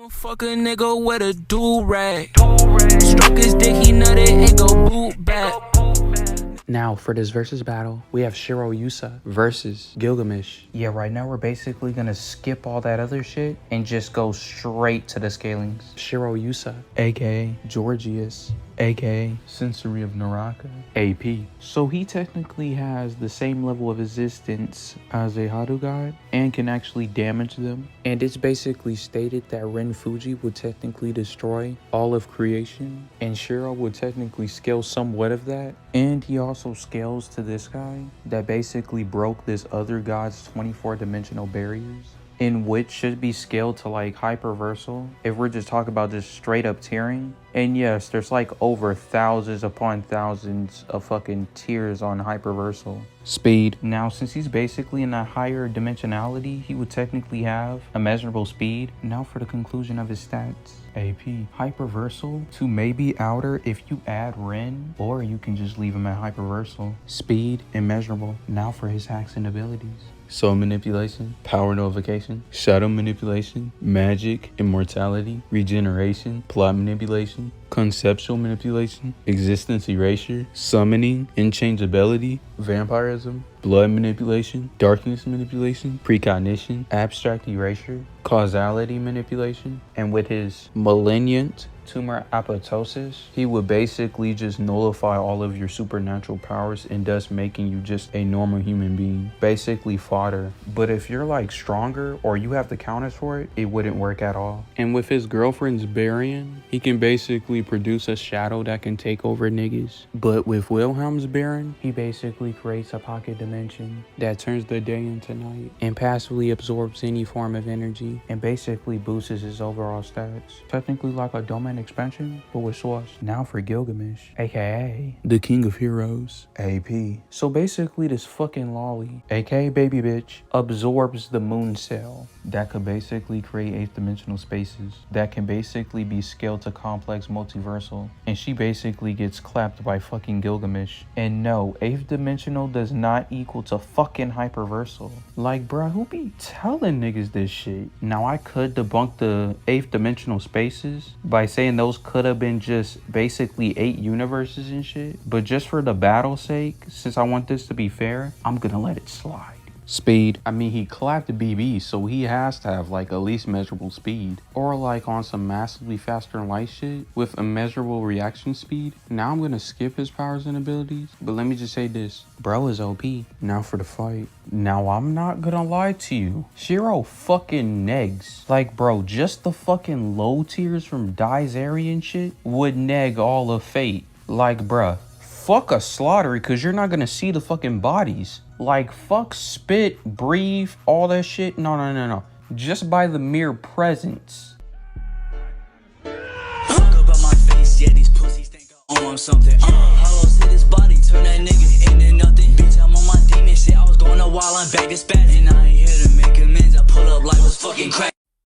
Fuck a nigga with a do-rag. Stroke his dick, he nutted and go boot back. Now for this versus battle, we have Shirou Yusa versus Gilgamesh. Yeah, right now we're basically gonna skip all that other shit and just go straight to the scalings. Shirou Yusa, aka Georgius, aka Sensory of Naraka, AP. So he technically has the same level of resistance as a Hadu god and can actually damage them. And it's basically stated that Ren Fuji would technically destroy all of creation, and Shirou would technically scale somewhat of that. And he also scales to this guy that basically broke this other god's 24-dimensional barriers, in which should be scaled to like hyperversal if we're just talking about just straight up tiering. And yes, there's like over thousands upon thousands of fucking tiers on hyperversal. Speed. Now, since he's basically in a higher dimensionality, he would technically have immeasurable speed. Now for the conclusion of his stats. AP. Hyperversal to maybe outer if you add Ren, or you can just leave him at hyperversal. Speed, immeasurable. Now for his hacks and abilities. Soul manipulation, power nullification, shadow manipulation, magic, immortality, regeneration, plot manipulation, conceptual manipulation, existence erasure, summoning, inchangeability, vampirism, blood manipulation, darkness manipulation, precognition, abstract erasure, causality manipulation. And with his malignant tumor apoptosis, he would basically just nullify all of your supernatural powers and thus making you just a normal human being, basically fodder. But if you're like stronger or you have the counters for it, it wouldn't work at all. And with his girlfriend's Baron, he can basically produce a shadow that can take over niggas. But with Wilhelm's Baron, he basically creates a pocket dimension that turns the day into night and passively absorbs any form of energy and basically boosts his overall stats. Technically like a domain expansion, but with Source. Now for Gilgamesh, aka the King of Heroes, AP. So basically this fucking lolly, aka baby bitch, absorbs the moon cell that could basically create 8th dimensional spaces that can basically be scaled to complex multiversal, and she basically gets clapped by fucking Gilgamesh. And no, 8th dimensional does not equal to fucking hyperversal. Like, bruh, who be telling niggas this shit? Now I could debunk the 8th dimensional spaces by saying those could have been just basically 8 universes and shit, but just for the battle's sake, since I want this to be fair, I'm gonna let it slide. Speed. I mean, he clapped BB, so he has to have like at least measurable speed, or like on some massively faster light shit with immeasurable reaction speed. Now I'm gonna skip his powers and abilities, but let me just say this, bro is OP. Now for the fight. Now I'm not gonna lie to you, Shirou fucking negs. Like, bro, just the fucking low tiers from Dɪsᴄᴏʀᴅ and shit would neg all of Fate. Like, bruh, fuck a slaughtery, cause you're not gonna see the fucking bodies. Like, fuck spit, breathe, all that shit. No. Just by the mere presence. Talk about my face, yeah, these pussies think I own something. Hollow see this body, turn that nigga into nothing. Bitch, I'm on my demon shit, I was going a while, I'm back to spaz. And I ain't here to make amends, I pull up like was fucking crack.